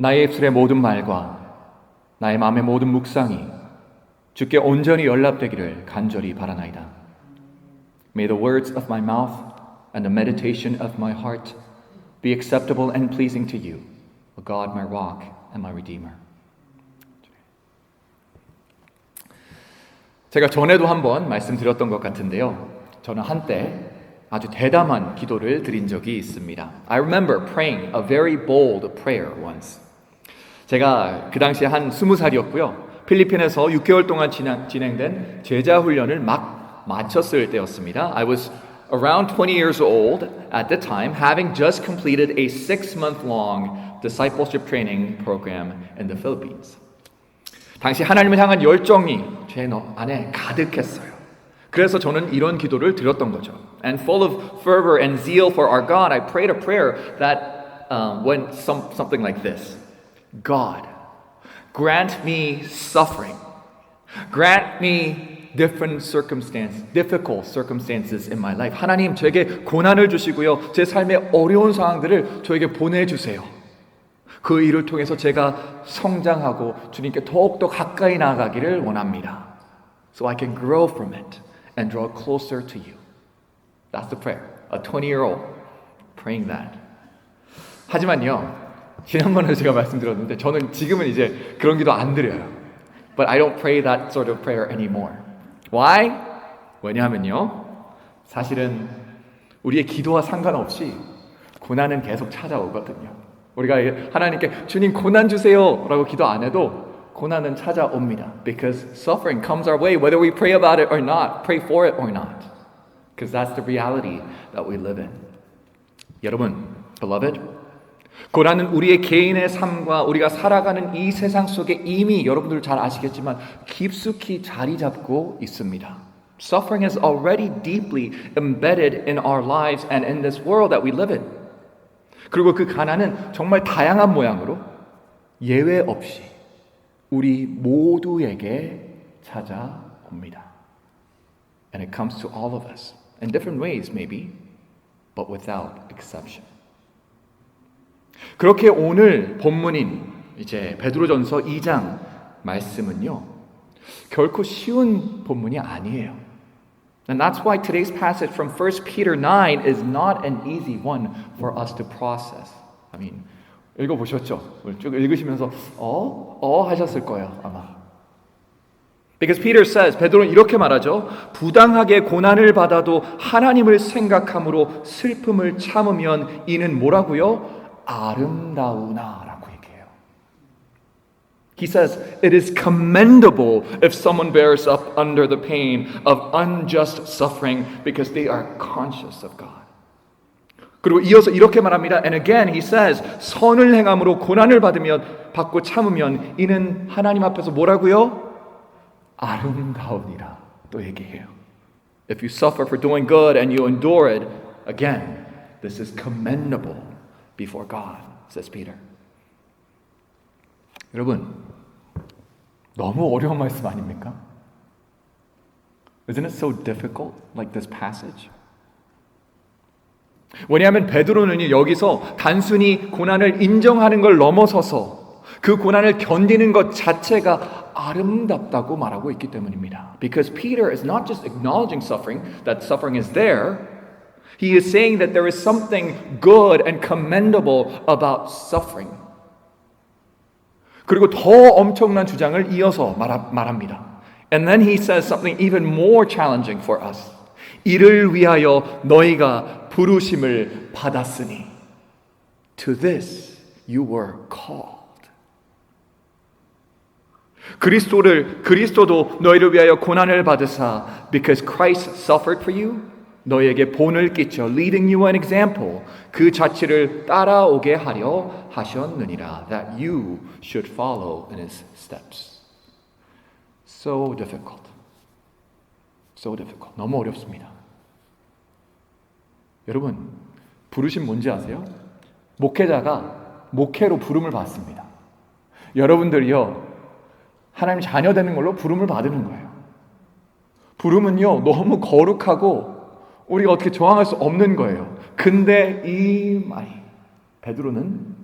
나의 입술의 모든 말과 나의 마음의 모든 묵상이 주께 온전히 연락되기를 간절히 바라나이다. May the words of my mouth and the meditation of my heart be acceptable and pleasing to you, O God, my rock and my redeemer. 제가 전에도 한번 말씀드렸던 것 같은데요. 저는 한때 아주 대담한 기도를 드린 적이 있습니다. I remember praying a very bold prayer once. 제가 그 당시에 한 20살이었고요. 필리핀에서 6개월 동안 진행된 제자 훈련을 막 마쳤을 때였습니다. I was around 20 years old at the time, having just completed a 6-month-long discipleship training program in the Philippines. 당시 하나님을 향한 열정이 제 안에 가득했어요. 그래서 저는 이런 기도를 드렸던 거죠. And full of fervor and zeal for our God, I prayed a prayer that went something like this. God, grant me suffering. Grant me difficult circumstances in my life. 하나님, 저에게 고난을 주시고요. 제 삶의 어려운 상황들을 저에게 보내주세요. 그 일을 통해서 제가 성장하고 주님께 더욱더 가까이 나아가기를 원합니다. So I can grow from it and draw closer to you. That's the prayer. A 20-year-old praying that. 하지만요, 지난번에 제가 말씀드렸는데 저는 지금은 이제 그런 기도 안 드려요. But I don't pray that sort of prayer anymore. Why? 왜냐하면요, 사실은 우리의 기도와 상관없이 고난은 계속 찾아오거든요. 우리가 하나님께 주님 고난 주세요 라고 기도 안 해도 고난은 찾아옵니다. Because suffering comes our way whether we pray about it or not, pray for it or not. Because that's the reality that we live in. 여러분, beloved, 고난은 우리의 개인의 삶과 우리가 살아가는 이 세상 속에 이미 여러분들 잘 아시겠지만 깊숙이 자리 잡고 있습니다. Suffering is already deeply embedded in our lives and in this world that we live in. 그리고 그 가난은 정말 다양한 모양으로 예외 없이 우리 모두에게 찾아옵니다. And it comes to all of us in different ways maybe, but without exception. 그렇게 오늘 본문인 이제 베드로전서 2장 말씀은요, 결코 쉬운 본문이 아니에요. And that's why today's passage from 1 Peter 9 is not an easy one for us to process. I mean, 읽어보셨죠? 쭉 읽으시면서 하셨을 거예요, 아마. Because Peter says, 베드로는 이렇게 말하죠. 부당하게 고난을 받아도 하나님을 생각함으로 슬픔을 참으면 이는 뭐라고요? 아름다우나라고 얘기해요. He says, it is commendable if someone bears up under the pain of unjust suffering because they are conscious of God. 그리고 이어서 이렇게 말합니다. And again he says, 선을 행함으로 고난을 받고 참으면 이는 하나님 앞에서 뭐라고요? 아름다우니라 또 얘기해요. If you suffer for doing good and you endure it, again, this is commendable before God, says Peter. 여러분, 너무 어려운 말씀 아닙니까? Isn't it so difficult, like this passage? 왜냐하면 베드로는 여기서 단순히 고난을 인정하는 걸 넘어서서 그 고난을 견디는 것 자체가 아름답다고 말하고 있기 때문입니다. Because Peter is not just acknowledging suffering, that suffering is there. He is saying that there is something good and commendable about suffering. 그리고 더 엄청난 주장을 이어서 말합니다. And then he says something even more challenging for us. 이를 위하여 너희가 부르심을 받았으니. To this you were called. 그리스도도 너희를 위하여 고난을 받으사 because Christ suffered for you 너희에게 본을 끼쳐 leading you an example 그 자취를 따라오게 하려 하셨느니라 that you should follow in his steps. So difficult. 너무 어렵습니다. 여러분, 부르심 뭔지 아세요? 목회자가 목회로 부름을 받습니다. 여러분들이요, 하나님 자녀 되는 걸로 부름을 받는 거예요. 부름은요, 너무 거룩하고 우리가 어떻게 저항할 수 없는 거예요. 근데 이 말이 베드로는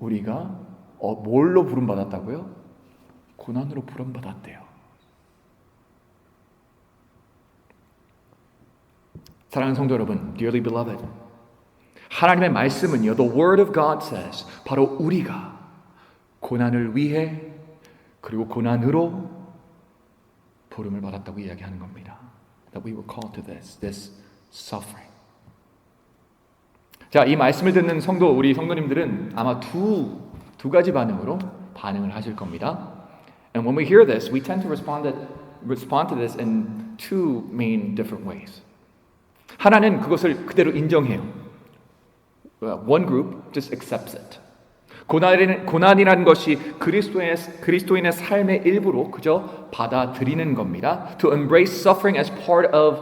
우리가 뭘로 부름받았다고요? 고난으로 부름받았대요. 사랑하는 성도 여러분, dearly beloved, 하나님의 말씀은요, the word of God says, 바로 우리가 고난을 위해 그리고 고난으로 부름을 받았다고 이야기하는 겁니다. That we were called to this suffering. 자, 이 말씀을 듣는 우리 성도님들은 아마 두 가지 반응을 하실 겁니다. And when we hear this, we tend to respond to this in two main different ways. 하나는 그것을 그대로 인정해요. One group just accepts it. 고난이라는 것이 그리스도인의 삶의 일부로 그저 받아들이는 겁니다. To embrace suffering as part of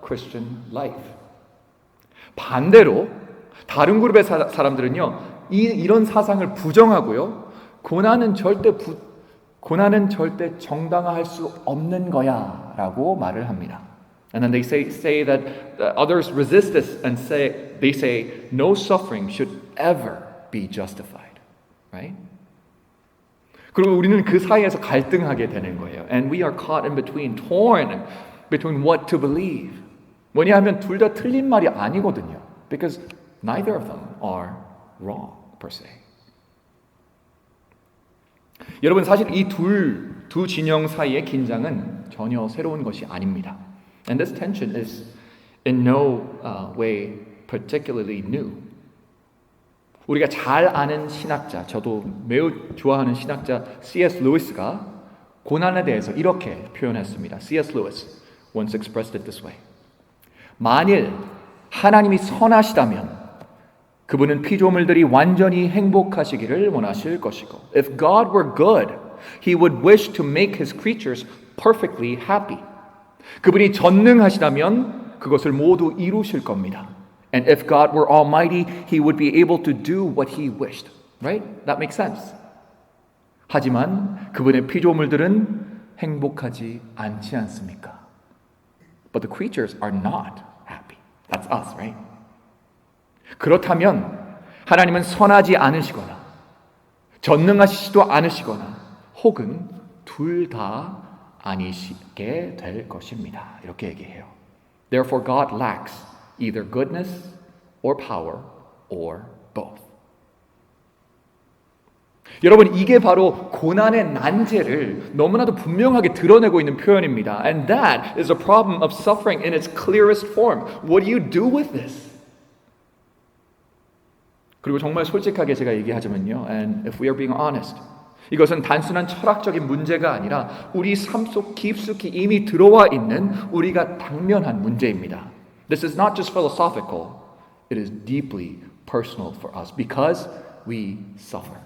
Christian life. 반대로 다른 그룹의 사람들은요, 이런 사상을 부정하고요, 고난은 절대 정당화할 수 없는 거야라고 말을 합니다. And then they say that others resist this and they say no suffering should ever be justified. Right? 그리고 우리는 그 사이에서 갈등하게 되는 거예요. And we are caught in between, torn between what to believe. 뭐냐하면 둘 다 틀린 말이 아니거든요. Because neither of them are wrong per se. 여러분, 사실 이 두 진영 사이의 긴장은 전혀 새로운 것이 아닙니다. And this tension is in no way particularly new. 우리가 잘 아는 신학자, 저도 매우 좋아하는 신학자 C.S. 루이스가 고난에 대해서 이렇게 표현했습니다. C.S. Lewis once expressed it this way. 만일 하나님이 선하시다면 그분은 피조물들이 완전히 행복하시기를 원하실 것이고, if God were good, He would wish to make His creatures perfectly happy. 그분이 전능하시다면 그것을 모두 이루실 겁니다. And if God were almighty, He would be able to do what He wished. Right? That makes sense. 하지만 그분의 피조물들은 행복하지 않지 않습니까? But the creatures are not happy. That's us, right? 그렇다면 하나님은 선하지 않으시거나 전능하시지도 않으시거나 혹은 둘 다 아니시게 될 것입니다. 이렇게 얘기해요. Therefore God lacks either goodness or power or both. 여러분, 이게 바로 고난의 난제를 너무나도 분명하게 드러내고 있는 표현입니다. And that is a problem of suffering in its clearest form. What do you do with this? 그리고 정말 솔직하게 제가 얘기하자면요. And if we are being honest, 이것은 단순한 철학적인 문제가 아니라 우리 삶 속 깊숙이 이미 들어와 있는 우리가 당면한 문제입니다. This is not just philosophical. It is deeply personal for us because we suffer.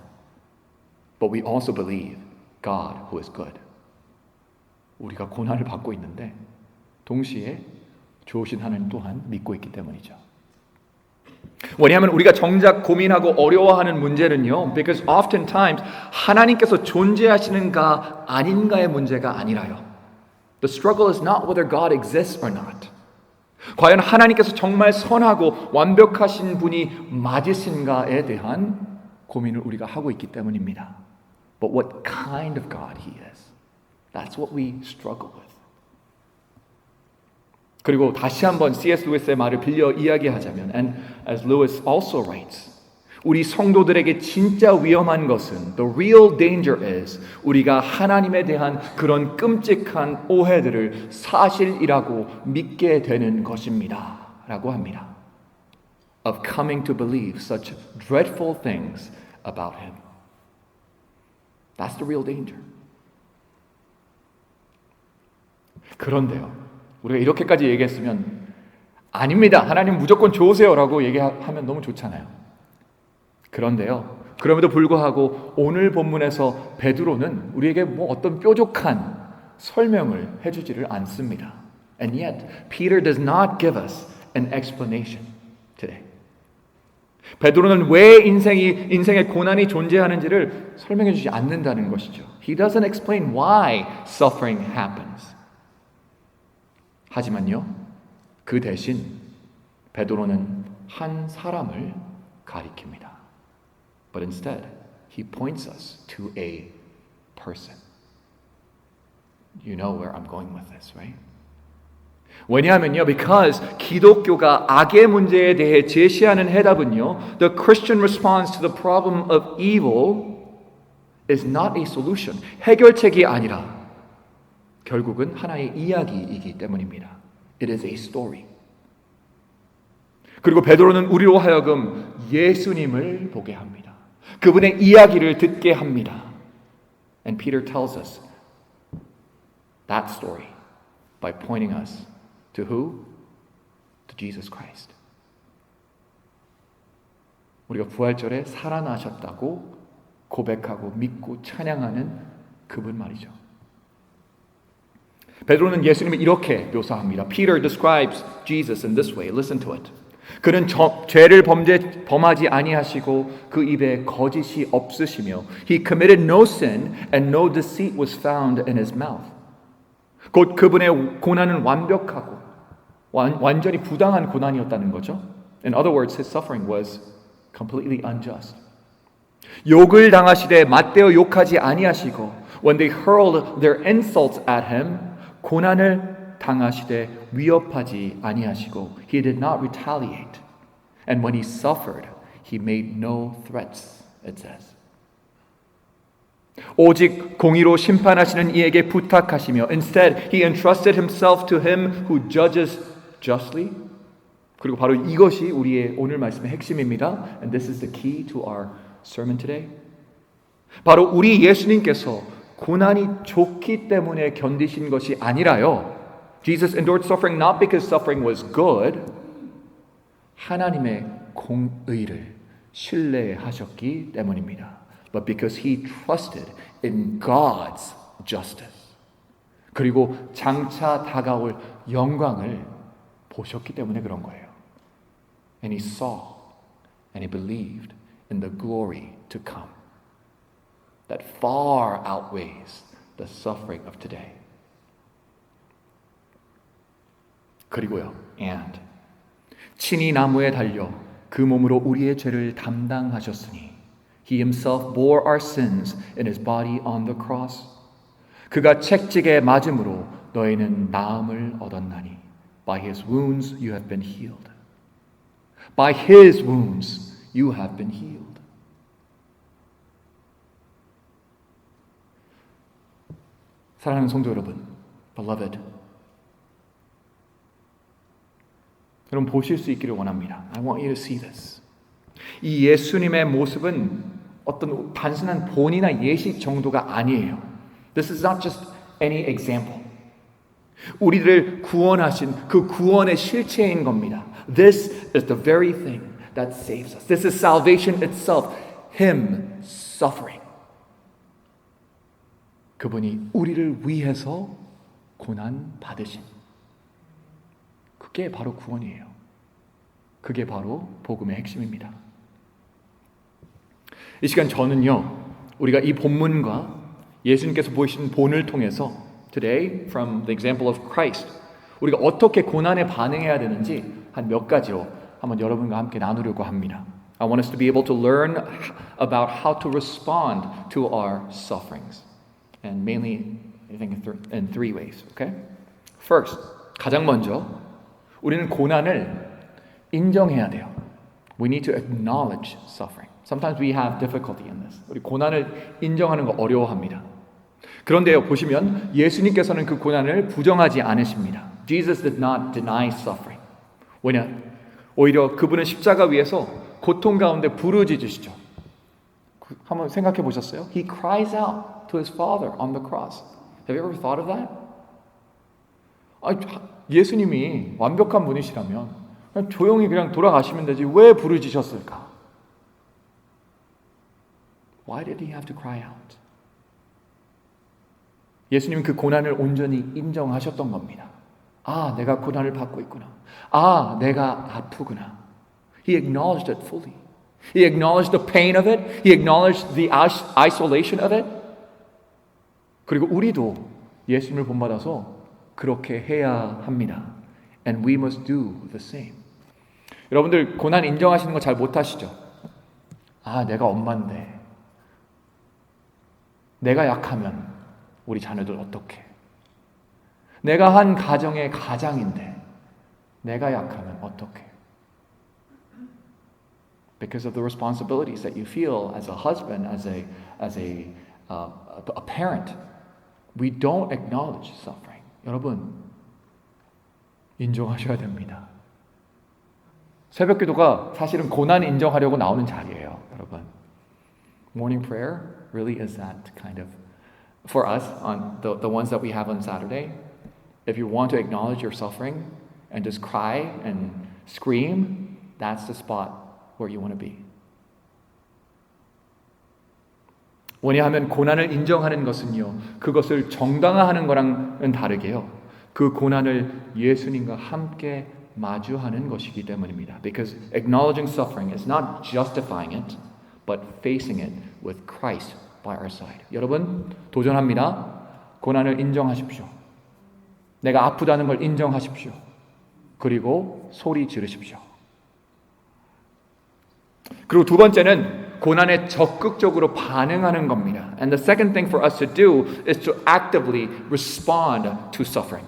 But we also believe God who is good. 우리가 고난을 받고 있는데 동시에 좋으신 하나님 또한 믿고 있기 때문이죠. 왜냐하면 우리가 정작 고민하고 어려워하는 문제는요, because oftentimes 하나님께서 존재하시는가 아닌가의 문제가 아니라요. The struggle is not whether God exists or not. 과연 하나님께서 정말 선하고 완벽하신 분이 맞으신가에 대한 고민을 우리가 하고 있기 때문입니다. But what kind of God He is. That's what we struggle with. 그리고 다시 한번 C.S. 루이스의 말을 빌려 이야기하자면, and as Lewis also writes, 우리 성도들에게 진짜 위험한 것은 the real danger is 우리가 하나님에 대한 그런 끔찍한 오해들을 사실이라고 믿게 되는 것입니다. 라고 합니다. Of coming to believe such dreadful things about Him. That's the real danger. 그런데요, 우리가 이렇게까지 얘기했으면 아닙니다. 하나님 무조건 좋으세요라고 얘기하면 너무 좋잖아요. 그런데요, 그럼에도 불구하고 오늘 본문에서 베드로는 우리에게 어떤 뾰족한 설명을 해주지를 않습니다. And yet, Peter does not give us an explanation today. 베드로는 왜 인생에 고난이 존재하는지를 설명해 주지 않는다는 것이죠. He doesn't explain why suffering happens. 하지만요, 그 대신 베드로는 한 사람을 가리킵니다. But instead, He points us to a person. You know where I'm going with this, right? 왜냐하면요, because 기독교가 악의 문제에 대해 제시하는 해답은요, the Christian response to the problem of evil is not a solution. 해결책이 아니라 결국은 하나의 이야기이기 때문입니다. It is a story. 그리고 베드로는 우리로 하여금 예수님을 보게 합니다. 그분의 이야기를 듣게 합니다. And Peter tells us that story by pointing us to who? To Jesus Christ. 우리가 부활절에 살아나셨다고 고백하고 믿고 찬양하는 그분 말이죠. 베드로는 예수님을 이렇게 묘사합니다. Peter describes Jesus in this way. Listen to it. 그는 죄를 범하지 아니하시고 그 입에 거짓이 없으시며 He committed no sin and no deceit was found in his mouth. 곧 그분의 고난은 완벽하고 완전히 부당한 고난이었다는 거죠. In other words, his suffering was completely unjust. 욕을 당하시되 맞대어 욕하지 아니하시고 when they hurled their insults at him 고난을 당하시되 위협하지 아니하시고 he did not retaliate. And when he suffered, he made no threats, it says. 오직 공의로 심판하시는 이에게 부탁하시며 instead he entrusted himself to him who judges justly. 그리고 바로 이것이 우리의 오늘 말씀의 핵심입니다. And this is the key to our sermon today. 바로 우리 예수님께서 고난이 좋기 때문에 견디신 것이 아니라요. Jesus endured suffering not because suffering was good. 하나님의 공의를 신뢰하셨기 때문입니다. But because he trusted in God's justice. 그리고 장차 다가올 영광을 보셨기 때문에 그런 거예요. And he saw and he believed in the glory to come that far outweighs the suffering of today. 그리고요, and 친히 나무에 달려 그 몸으로 우리의 죄를 담당하셨으니 He himself bore our sins in his body on the cross. 그가 채찍에 맞음으로 너희는 나음을 얻었나니 By his wounds you have been healed. By his wounds you have been healed. 사랑하는 성도 여러분, beloved, 여러분 보실 수 있기를 원합니다. I want you to see this. 이 예수님의 모습은 어떤 단순한 본이나 예시 정도가 아니에요. This is not just any example. 우리를 구원하신 그 구원의 실체인 겁니다. This is the very thing that saves us. This is salvation itself. Him suffering. 그분이 우리를 위해서 고난 받으신. 그게 바로 구원이에요. 그게 바로 복음의 핵심입니다. 이 시간 저는요, 우리가 이 본문과 예수님께서 보이신 본을 통해서 today, from the example of Christ, 우리가 어떻게 고난에 반응해야 되는지 한 몇 가지로 한번 여러분과 함께 나누려고 합니다. I want us to be able to learn about how to respond to our sufferings. And mainly, I think in three ways, okay? First, 가장 먼저 우리는 고난을 인정해야 돼요. We need to acknowledge suffering. Sometimes we have difficulty in this. 우리 고난을 인정하는 거 어려워합니다. 그런데요, 보시면 예수님께서는 그 고난을 부정하지 않으십니다. Jesus did not deny suffering. 왜냐? 오히려 그분은 십자가 위에서 고통 가운데 부르짖으시죠. 한번 생각해 보셨어요? He cries out to his Father on the cross. Have you ever thought of that? 예수님이 완벽한 분이시라면 그냥 조용히 그냥 돌아가시면 되지 왜 부르짖으셨을까? Why did he have to cry out? 예수님은 그 고난을 온전히 인정하셨던 겁니다. 아, 내가 고난을 받고 있구나. 아, 내가 아프구나. He acknowledged it fully. He acknowledged the pain of it. He acknowledged the isolation of it. 그리고 우리도 예수님을 본받아서 그렇게 해야 합니다. And we must do the same. 여러분들 고난 인정하시는 거 잘 못하시죠? 아, 내가 엄마인데 내가 약하면 우리 자녀들 어떡해? 내가 한 가정의 가장인데 내가 약하면 어떡해? Because of the responsibilities that you feel as a husband, as a parent, we don't acknowledge suffering. 여러분, 인정하셔야 됩니다. 새벽 기도가 사실은 고난 인정하려고 나오는 자리예요, 여러분. Morning prayer really is that kind of, for us, on the ones that we have on Saturday, if you want to acknowledge your suffering and just cry and scream, that's the spot where you want to be. 왜냐하면 고난을 인정하는 것은요, 그것을 정당화하는 거랑은 다르게요, 그 고난을 예수님과 함께 마주하는 것이기 때문입니다. Because acknowledging suffering is not justifying it, but facing it with Christ by our side. 여러분, 도전합니다. 고난을 인정하십시오. 내가 아프다는 걸 인정하십시오. 그리고 소리 지르십시오. 그리고 두 번째는 고난에 적극적으로 반응하는 겁니다. And the second thing for us to do is to actively respond to suffering.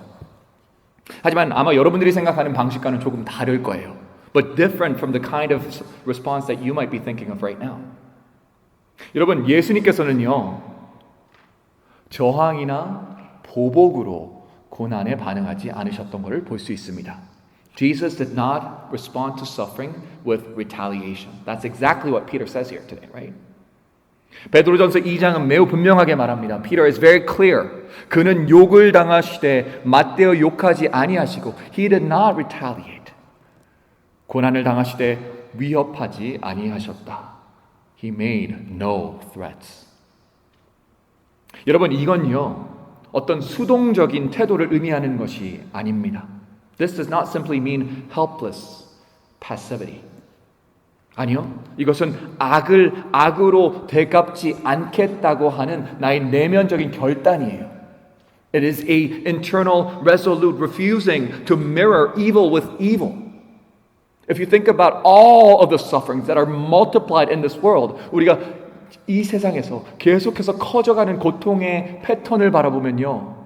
하지만 아마 여러분들이 생각하는 방식과는 조금 다를 거예요. But different from the kind of response that you might be thinking of right now. 여러분, 예수님께서는요, 저항이나 보복으로 고난에 반응하지 않으셨던 것을 볼 수 있습니다. Jesus did not respond to suffering with retaliation. That's exactly what Peter says here today, right? 베드로전서 2장은 매우 분명하게 말합니다. Peter is very clear. 그는 욕을 당하시되 맞대어 욕하지 아니하시고 He did not retaliate. 고난을 당하시되 위협하지 아니하셨다. He made no threats. 여러분, 이건요, 어떤 수동적인 태도를 의미하는 것이 아닙니다. This does not simply mean helpless passivity. 아니요. 이것은 악을 악으로 되갚지 않겠다고 하는 나의 내면적인 결단이에요. It is a internal resolute refusing to mirror evil with evil. If you think about all of the sufferings that are multiplied in this world, 우리가 이 세상에서 계속해서 커져가는 고통의 패턴을 바라보면요,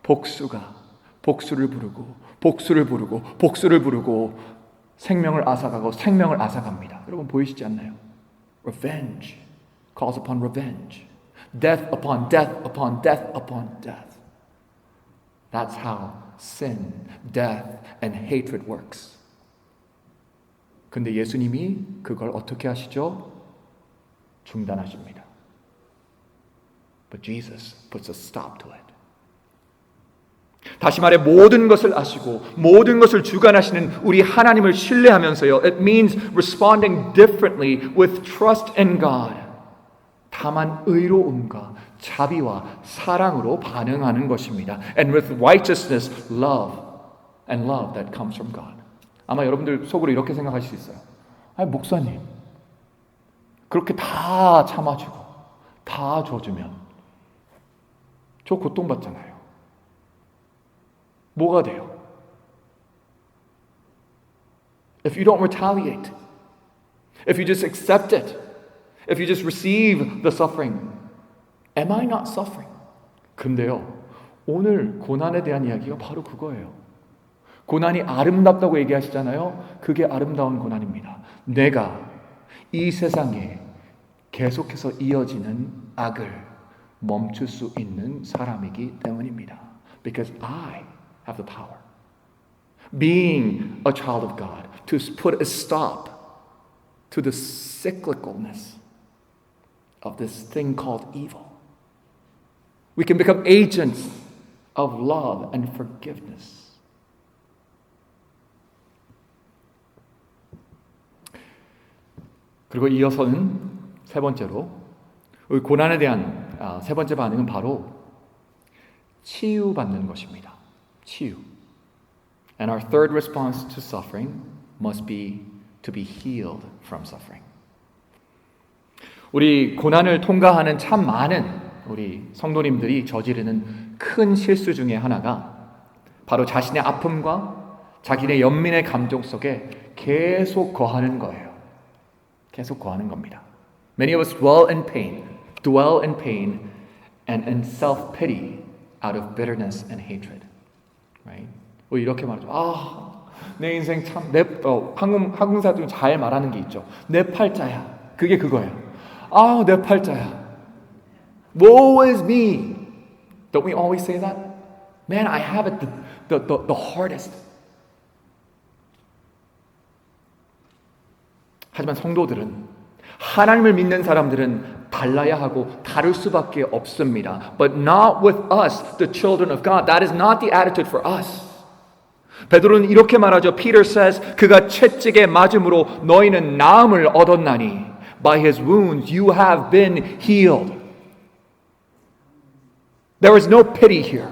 복수가 복수를 부르고 복수를 부르고 복수를 부르고 생명을 앗아가고 생명을 앗아갑니다. 여러분 보이시지 않나요? Revenge calls upon revenge. Death upon death upon death upon death. That's how sin, death, and hatred works. 근데 예수님이 그걸 어떻게 하시죠? 중단하십니다. But Jesus puts a stop to it. 다시 말해 모든 것을 아시고 모든 것을 주관하시는 우리 하나님을 신뢰하면서요. It means responding differently with trust in God. 다만 의로움과 자비와 사랑으로 반응하는 것입니다. And with righteousness, love, and love that comes from God. 아마 여러분들 속으로 이렇게 생각하실 수 있어요. 아니 목사님, 그렇게 다 참아주고 다 줘주면 저 고통받잖아요. 뭐가 돼요? If you don't retaliate, if you just accept it, if you just receive the suffering, am I not suffering? 근데요, 오늘 고난에 대한 이야기가 바로 그거예요. 고난이 아름답다고 얘기하시잖아요. 그게 아름다운 고난입니다. 내가 이 세상에 계속해서 이어지는 악을 멈출 수 있는 사람이기 때문입니다. Because I have the power. Being a child of God, to put a stop to the cyclicalness of this thing called evil. We can become agents of love and forgiveness. 그리고 이어서는 세 번째로 우리 고난에 대한 세 번째 반응은 바로 치유받는 것입니다. 치유. And our third response to suffering must be to be healed from suffering. 우리 고난을 통과하는 참 많은 우리 성도님들이 저지르는 큰 실수 중에 하나가 바로 자신의 아픔과 자기의 연민의 감정 속에 계속 거하는 거예요. 계속 거하는 겁니다. Many of us dwell in pain and in self-pity out of bitterness and hatred. Right? 이렇게 말하죠. 내 인생 참, 한국사 중 잘 말하는 게 있죠. 내 팔자야. 그게 그거예요. 내 팔자야. Woe is me. Don't we always say that? Man, I have it the hardest. 하지만 성도들은, 하나님을 믿는 사람들은 달라야 하고 다를 수밖에 없습니다. But not with us, the children of God. That is not the attitude for us. 베드로는 이렇게 말하죠. Peter says, 그가 채찍에 맞음으로 너희는 나음을 얻었나니 by his wounds you have been healed. There is no pity here.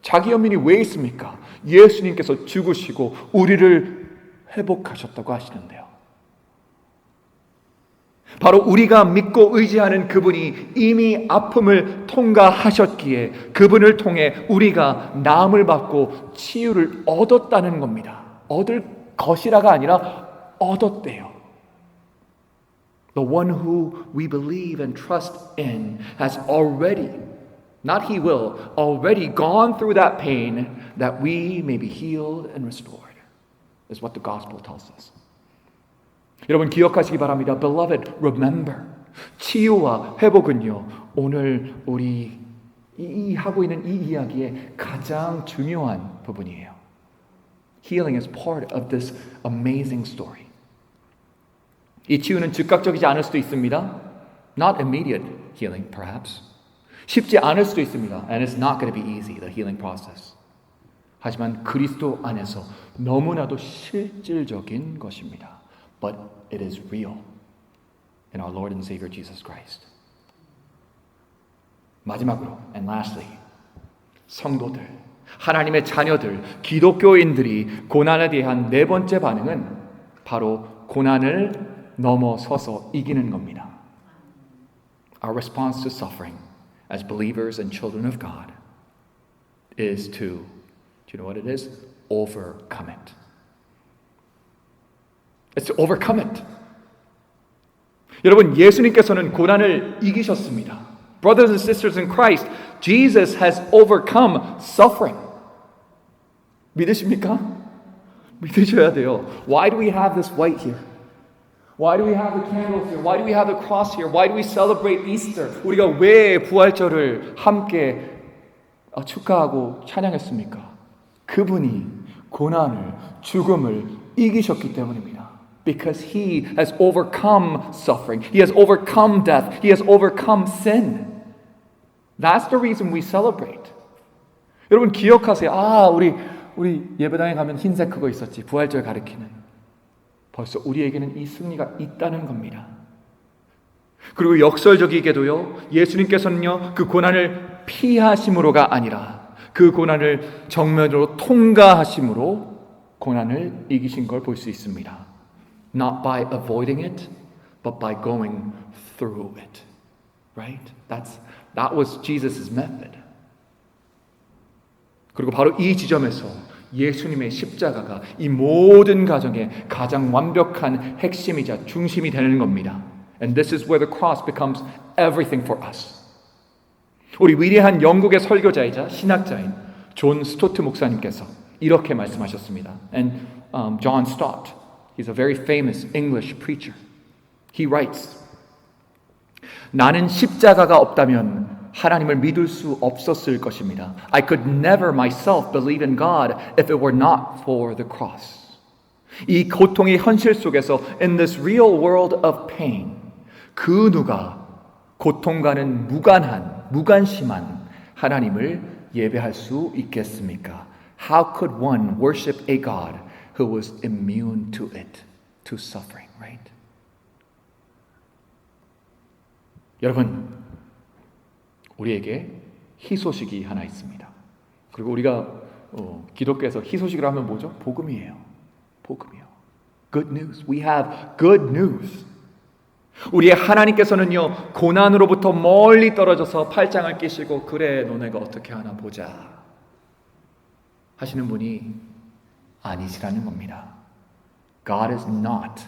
자기 연민이 왜 있습니까? 예수님께서 죽으시고 우리를 회복하셨다고 하시는데요. 바로 우리가 믿고 의지하는 그분이 이미 아픔을 통과하셨기에 그분을 통해 우리가 나음을 받고 치유를 얻었다는 겁니다. 얻을 것이라가 아니라 얻었대요. The one who we believe and trust in has already, not he will, already gone through that pain that we may be healed and restored, is what the gospel tells us. 여러분 기억하시기 바랍니다. Beloved, remember. 치유와 회복은요, 오늘 우리 하고 있는 이 이야기의 가장 중요한 부분이에요. Healing is part of this amazing story. 이 치유는 즉각적이지 않을 수도 있습니다. Not immediate healing, perhaps. 쉽지 않을 수도 있습니다. And it's not going to be easy, the healing process. 하지만 그리스도 안에서 너무나도 실질적인 것입니다. But it is real in our Lord and Savior Jesus Christ. 마지막으로, and lastly, 성도들, 하나님의 자녀들, 기독교인들이 고난에 대한 네 번째 반응은 바로 고난을 넘어서서 이기는 겁니다. Our response to suffering as believers and children of God is to, do you know what it is? Overcome it. It's to overcome it. 여러분, 예수님께서는 고난을 이기셨습니다. Brothers and sisters in Christ, Jesus has overcome suffering. 믿으십니까? 믿으셔야 돼요. Why do we have this white here? Why do we have the candles here? Why do we have the cross here? Why do we celebrate Easter? 우리가 왜 부활절을 함께 축하하고 찬양했습니까? 그분이 고난을, 죽음을 이기셨기 때문입니다. Because he has overcome suffering. He has overcome death. He has overcome sin. That's the reason we celebrate. 여러분 기억하세요. 우리 예배당에 가면 흰색 그거 있었지. 부활절 가리키는. 벌써 우리에게는 이 승리가 있다는 겁니다. 그리고 역설적이게도요. 예수님께서는요. 그 고난을 피하심으로가 아니라 그 고난을 정면으로 통과하심으로 고난을 이기신 걸 볼 수 있습니다. Not by avoiding it, but by going through it. Right? That was Jesus' method. 그리고 바로 이 지점에서 예수님의 십자가가 이 모든 가정의 가장 완벽한 핵심이자 중심이 되는 겁니다. And this is where the cross becomes everything for us. 우리 위대한 영국의 설교자이자 신학자인 존 스토트 목사님께서 이렇게 말씀하셨습니다. And John Stott, he's a very famous English preacher. He writes, 나는 십자가가 없다면 하나님을 믿을 수 없었을 것입니다. I could never myself believe in God if it were not for the cross. 이 고통의 현실 속에서 in this real world of pain, 그 누가 고통과는 무관심한 하나님을 예배할 수 있겠습니까? How could one worship a God who was immune to it, to suffering, right? 여러분, 우리에게 희소식이 하나 있습니다. 그리고 우리가 기독교에서 희소식을 하면 뭐죠? 복음이에요. 복음이요. Good news. We have good news. 우리의 하나님께서는요, 고난으로부터 멀리 떨어져서 팔짱을 끼시고 그래 너네가 어떻게 하나 보자 하시는 분이 아니시라는 겁니다. God is not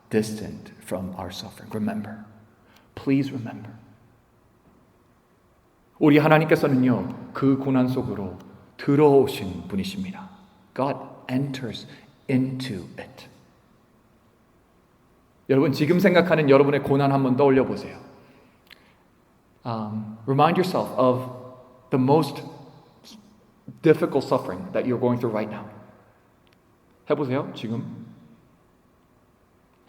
distant from our suffering. Remember. Please remember. 우리 하나님께서는요, 그 고난 속으로 들어오신 분이십니다. God enters into it. 여러분, 지금 생각하는 여러분의 고난 한번 떠올려 보세요. Remind yourself of the most difficult suffering that you're going through right now. 해보세요, 지금.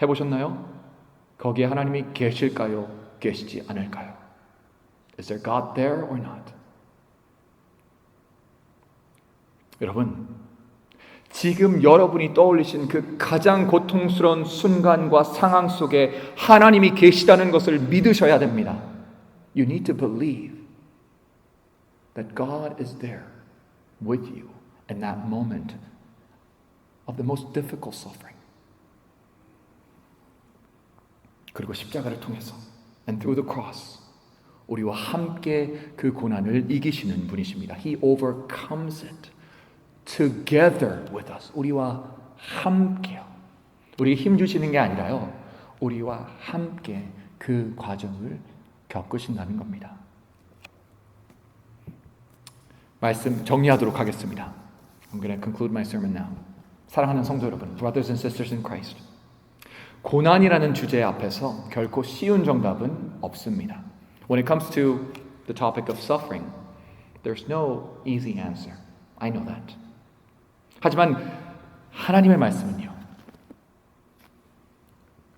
해보셨나요? 거기에 하나님이 계실까요? 계시지 않을까요? Is there God there or not? 여러분, 지금 여러분이 떠올리신 그 가장 고통스러운 순간과 상황 속에 하나님이 계시다는 것을 믿으셔야 됩니다. You need to believe that God is there with you in that moment of the most difficult suffering. 그리고 십자가를 통해서 and through the cross 우리와 함께 그 고난을 이기시는 분이십니다. He overcomes it together with us. 우리와 함께요. 우리에게 힘 주시는 게 아니라요, 우리와 함께 그 과정을 겪으신다는 겁니다. 말씀 정리하도록 하겠습니다. I'm going to conclude my sermon now. 사랑하는 성도 여러분, brothers and sisters in Christ. 고난이라는 주제 앞에서 결코 쉬운 정답은 없습니다. When it comes to the topic of suffering, there's no easy answer. I know that. 하지만 하나님의 말씀은요,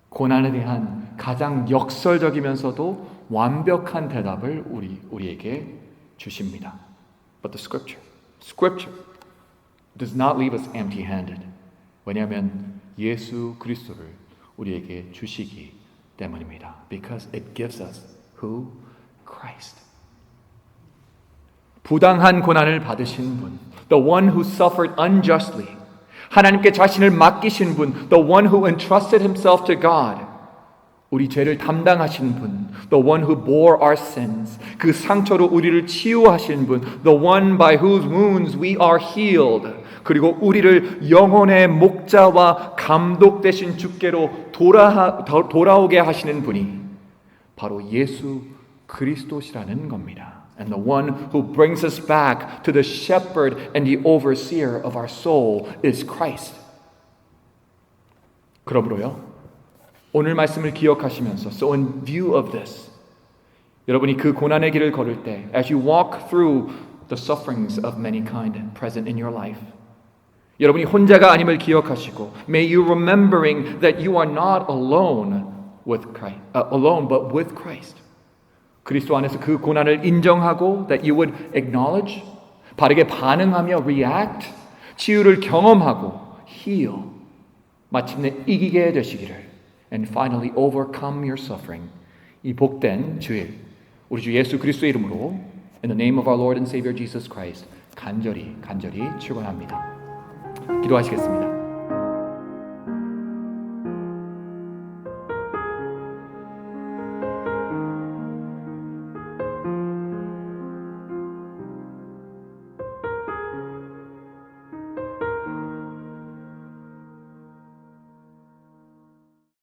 고난에 대한 가장 역설적이면서도 완벽한 대답을 우리에게 주십니다. But the Scripture does not leave us empty-handed. 왜냐하면 예수 그리스도를 우리에게 주시기 때문입니다. Because it gives us who? Christ. 부당한 고난을 받으신 분, the one who suffered unjustly. 하나님께 자신을 맡기신 분, the one who entrusted himself to God. 우리 죄를 담당하신 분, the one who bore our sins. 그 상처로 우리를 치유하신 분, the one by whose wounds we are healed. 그리고 우리를 영혼의 목자와 감독 되신 주께로 돌아오게 하시는 분이 바로 예수 그리스도시라는 겁니다. And the one who brings us back to the shepherd and the overseer of our soul is Christ. 그러므로요, 오늘 말씀을 기억하시면서 so in view of this, 여러분이 그 고난의 길을 걸을 때 as you walk through the sufferings of many kind present in your life, 여러분이 혼자가 아님을 기억하시고 may you remembering that you are not alone with Christ, alone but with Christ. 그리스도 안에서 그 고난을 인정하고 that you would acknowledge, 바르게 반응하며 react, 치유를 경험하고 heal, 마침내 이기게 되시기를 and finally overcome your suffering. 이 복된 주일 우리 주 예수 그리스도의 이름으로 in the name of our Lord and Savior Jesus Christ 간절히 축원합니다. 기도하시겠습니다.